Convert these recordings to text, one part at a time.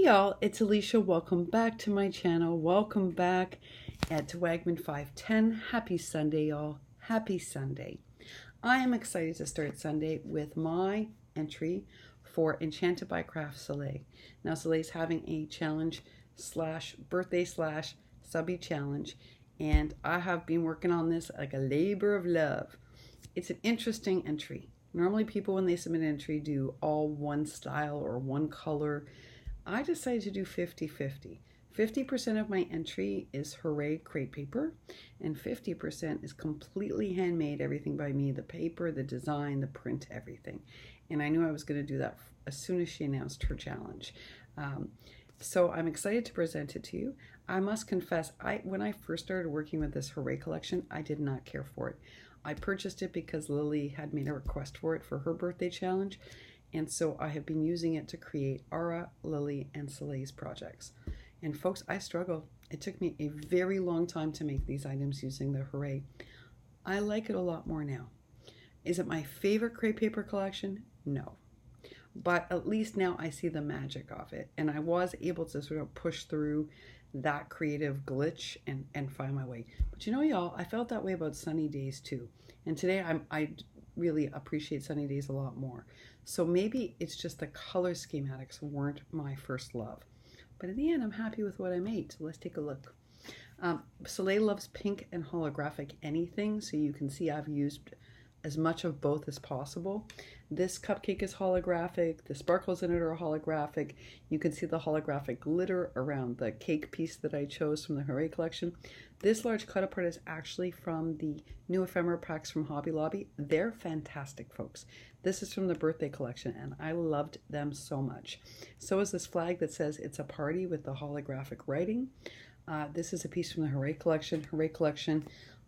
Hey y'all, it's Alicia. Welcome back to my channel. Welcome back at Wagman 510. Happy Sunday, y'all. Happy Sunday. I am excited to start Sunday with my entry for Enchanted by Craft Solae. Now, Soleil's having a challenge slash birthday slash subby challenge, and I have been working on this like a labor of love. It's an interesting entry. Normally people, when they submit an entry, do all one style or one color. I decided to do 50-50. 50% of my entry is Hooray crepe paper, and 50% is completely handmade, everything by me, the paper, the design, the print, everything. And I knew I was going to do that as soon as she announced her challenge. So I'm excited to present it to you. I must confess, when I first started working with this Hooray collection, I did not care for it. I purchased it because Lily had made a request for it for her birthday challenge. And so I have been using it to create Ara, Lily, and Soleil's projects. And folks, I struggle. It took me a very long time to make these items using the Hooray. I like it a lot more now. Is it my favorite crepe paper collection? No. But at least now I see the magic of it. And I was able to sort of push through that creative glitch and find my way. But you know, y'all, I felt that way about Sunny Days too. And today I really appreciate Sunny Days a lot more. So maybe it's just the color schematics weren't my first love. But in the end, I'm happy with what I made. So let's take a look. Soleil loves pink and holographic anything. So you can see I've used as much of both as possible. This cupcake is holographic. The sparkles in it are holographic. You can see the holographic glitter around the cake piece that I chose from the Hooray collection. This large cut apart is actually from the new ephemera packs from Hobby Lobby. They're fantastic, folks. This is from the birthday collection, and I loved them so much. So is this flag that says it's a party with the holographic writing. This is a piece from the Hooray collection. Hooray collection.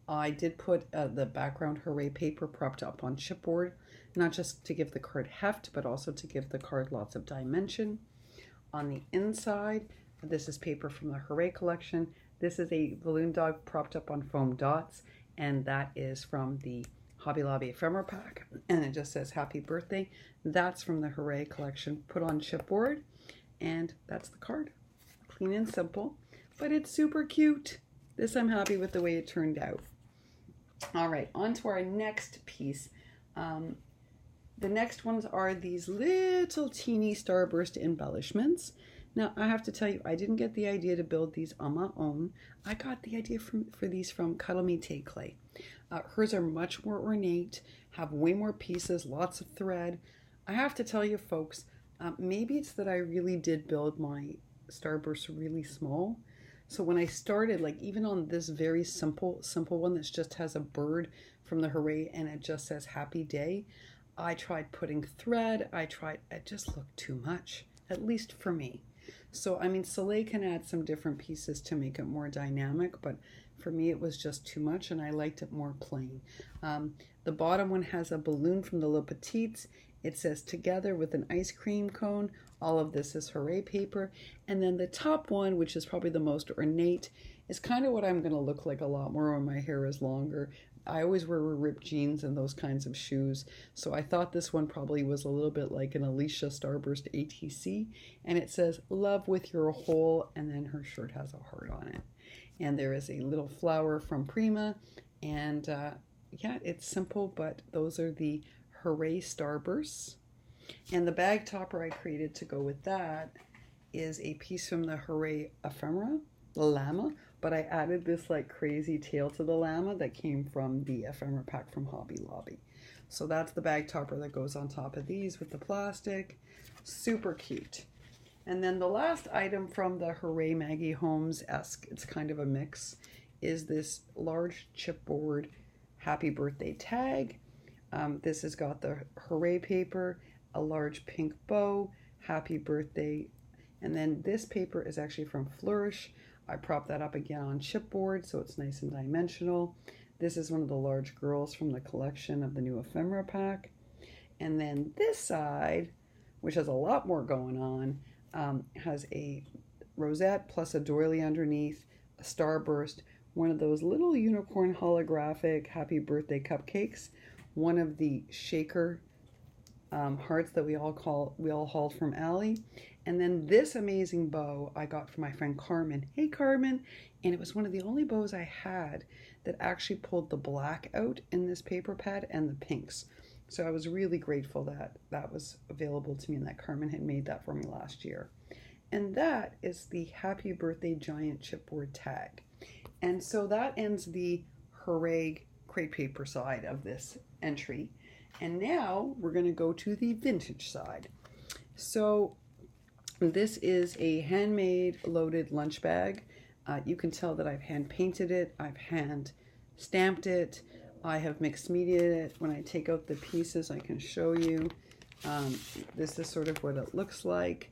I did put the background Hooray paper propped up on chipboard, not just to give the card heft, but also to give the card lots of dimension. On the inside, this is paper from the Hooray collection. This is a balloon dog propped up on foam dots, and that is from the Hobby Lobby ephemera pack, and it just says happy birthday. That's from the Hooray collection, put on chipboard, and that's the card. Clean and simple, but it's super cute. This, I'm happy with the way it turned out. All right, on to our next piece. The next ones are these little teeny starburst embellishments. Now, I have to tell you, I didn't get the idea to build these on my own. I got the idea for these from Cuddle Me Take Clay. Hers are much more ornate, have way more pieces, lots of thread. I have to tell you, folks, maybe it's that I really did build my starburst really small. So when I started, like even on this very simple one that just has a bird from the Hooray and it just says happy day, I tried putting thread. It just looked too much, at least for me. So, I mean, Soleil can add some different pieces to make it more dynamic, but for me it was just too much and I liked it more plain. The bottom one has a balloon from the Le Petites. It says together with an ice cream cone. All of this is Hooray paper. And then the top one, which is probably the most ornate, is kind of what I'm going to look like a lot more when my hair is longer. I always wear ripped jeans and those kinds of shoes. So I thought this one probably was a little bit like an Alicia Starburst ATC. And it says, love with your whole, and then her shirt has a heart on it. And there is a little flower from Prima. And yeah, it's simple, but those are the Hooray Starbursts. And the bag topper I created to go with that is a piece from the Hooray ephemera, the llama, but I added this like crazy tail to the llama that came from the ephemera pack from Hobby Lobby. So that's the bag topper that goes on top of these with the plastic. Super cute. And then the last item from the Hooray Maggie Holmes-esque, it's kind of a mix, is this large chipboard happy birthday tag. This has got the Hooray paper, a large pink bow, happy birthday, and then this paper is actually from Flourish. I propped that up again on chipboard so it's nice and dimensional. This is one of the large girls from the collection of the new ephemera pack. And then this side, which has a lot more going on, has a rosette plus a doily underneath, a starburst, one of those little unicorn holographic happy birthday cupcakes, one of the shaker hearts that we all hauled from Allie, And then this amazing bow I got from my friend Carmen. Hey Carmen! And it was one of the only bows I had that actually pulled the black out in this paper pad and the pinks. So I was really grateful that that was available to me and that Carmen had made that for me last year. And that is the Happy Birthday Giant Chipboard tag. And so that ends the hooray crepe paper side of this entry. And now we're going to go to the vintage side. So this is a handmade loaded lunch bag. You can tell that I've hand painted it, I've hand stamped it, I have mixed media it. When I take out the pieces, I can show you. This is sort of what it looks like.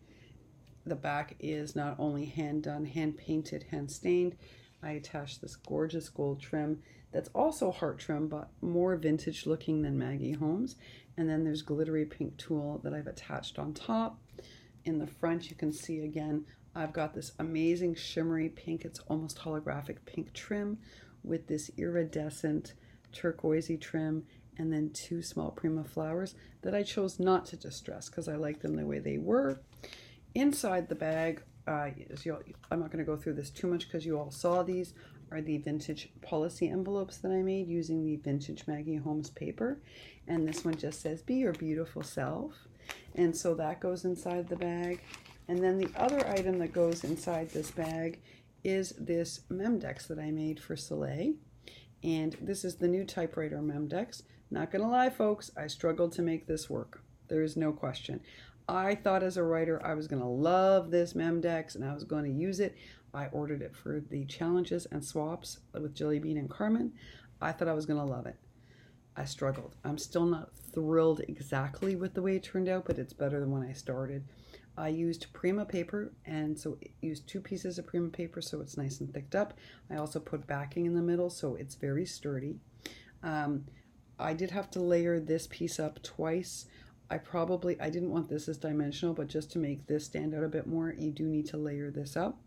The back is not only hand done, hand painted, hand stained. I attached this gorgeous gold trim that's also heart trim, but more vintage looking than Maggie Holmes. And then there's glittery pink tulle that I've attached on top. In the front, you can see again, I've got this amazing shimmery pink, it's almost holographic pink trim with this iridescent turquoisey trim, and then 2 small prima flowers that I chose not to distress because I like them the way they were. Inside the bag, I'm not going to go through this too much because you all saw these, are the vintage policy envelopes that I made using the vintage Maggie Holmes paper. And this one just says, be your beautiful self. And so that goes inside the bag. And then the other item that goes inside this bag is this Memdex that I made for Solae. And this is the new typewriter Memdex. Not gonna lie, folks, I struggled to make this work. There is no question. I thought as a writer I was gonna love this Memdex and I was going to use it. I ordered it for the challenges and swaps with Jelly Bean and Carmen. I thought I was gonna love it. I struggled. I'm still not thrilled exactly with the way it turned out, but it's better than when I started. I used Prima paper, and so it used 2 pieces of Prima paper so it's nice and thicked up. I also put backing in the middle so it's very sturdy. I did have to layer this piece up twice. I didn't want this as dimensional, but just to make this stand out a bit more, you do need to layer this up.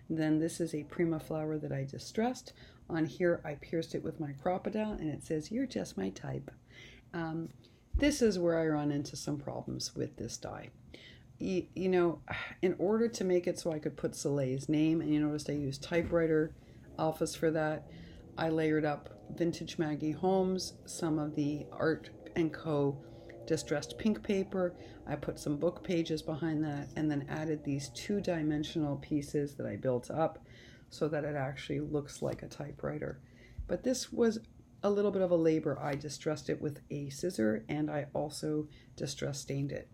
Then this is a Prima flower that I distressed. On here, I pierced it with my crocodile, and it says, you're just my type. This is where I run into some problems with this die. You know, in order to make it so I could put Solae's name, and you noticed I used typewriter alphas for that, I layered up vintage Maggie Holmes, some of the Art & Co. distressed pink paper. I put some book pages behind that, and then added these 2-dimensional pieces that I built up so that it actually looks like a typewriter. But this was a little bit of a labor. I distressed it with a scissor, and I also distress stained it.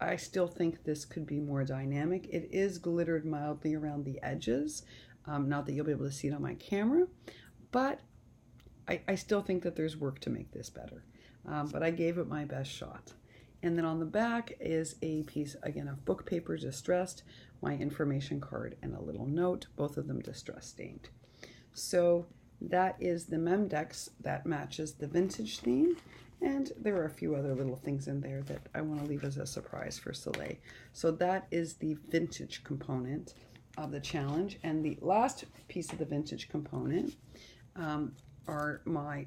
I still think this could be more dynamic. It is glittered mildly around the edges. Not that you'll be able to see it on my camera, but I still think that there's work to make this better. But I gave it my best shot. And then on the back is a piece, again, of book paper distressed, my information card, and a little note, both of them distress stained. So that is the Memdex that matches the vintage theme. And there are a few other little things in there that I want to leave as a surprise for Solae. So that is the vintage component of the challenge. And the last piece of the vintage component are my,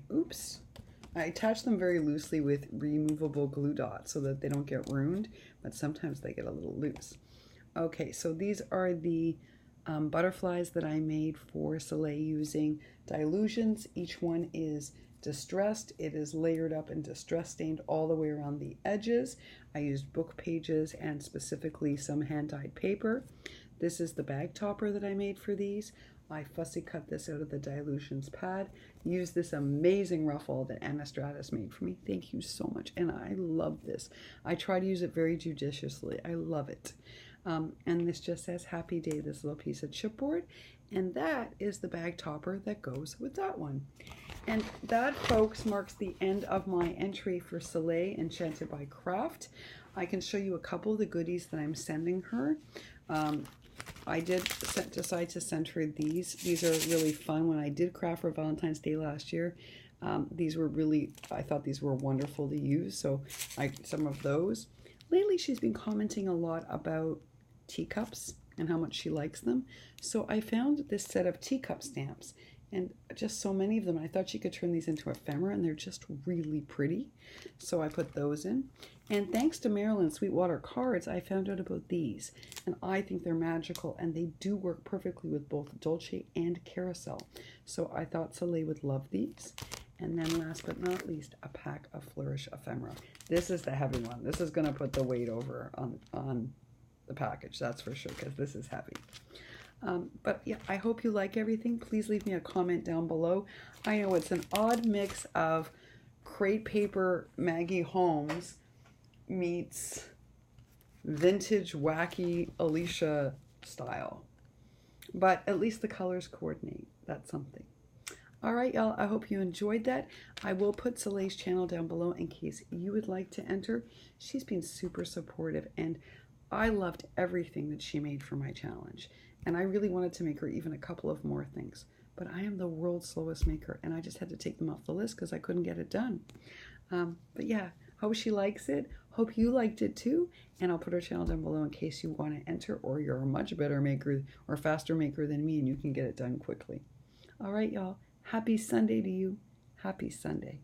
I attach them very loosely with removable glue dots so that they don't get ruined, but sometimes they get a little loose. Okay, so these are the butterflies that I made for Solae using dilutions. Each one is distressed. It is layered up and distress stained all the way around the edges. I used book pages and specifically some hand-dyed paper. This is the bag topper that I made for these. I fussy cut this out of the dilutions pad. Used this amazing ruffle that Anna Stratus made for me. Thank you so much. And I love this. I try to use it very judiciously. I love it. And this just says Happy Day, this little piece of chipboard. And that is the bag topper that goes with that one. And that, folks, marks the end of my entry for Solae Enchanted by Craft. I can show you a couple of the goodies that I'm sending her. I did decide to send her these. These are really fun. When I did craft for Valentine's Day last year, these were really, I thought these were wonderful to use. So some of those. Lately, she's been commenting a lot about teacups and how much she likes them. So I found this set of teacup stamps. and just so many of them. I thought you could turn these into ephemera, and they're just really pretty. So I put those in. And thanks to Marilyn Sweetwater Cards, I found out about these. And I think they're magical, and they do work perfectly with both Dolce and Carousel. So I thought Solae would love these. And then last but not least, a pack of Flourish ephemera. This is the heavy one. This is going to put the weight over on the package, that's for sure, because this is heavy. But yeah, I hope you like everything. Please leave me a comment down below. I know it's an odd mix of crepe paper Maggie Holmes meets vintage wacky Alicia style. But at least the colors coordinate. That's something. All right, y'all, I hope you enjoyed that. I will put Soleil's channel down below in case you would like to enter. She's been super supportive, and I loved everything that she made for my challenge. And I really wanted to make her even a couple of more things. But I am the world's slowest maker, and I just had to take them off the list because I couldn't get it done. But yeah, hope she likes it. Hope you liked it too. And I'll put her channel down below in case you want to enter, or you're a much better maker or faster maker than me and you can get it done quickly. All right, y'all. Happy Sunday to you. Happy Sunday.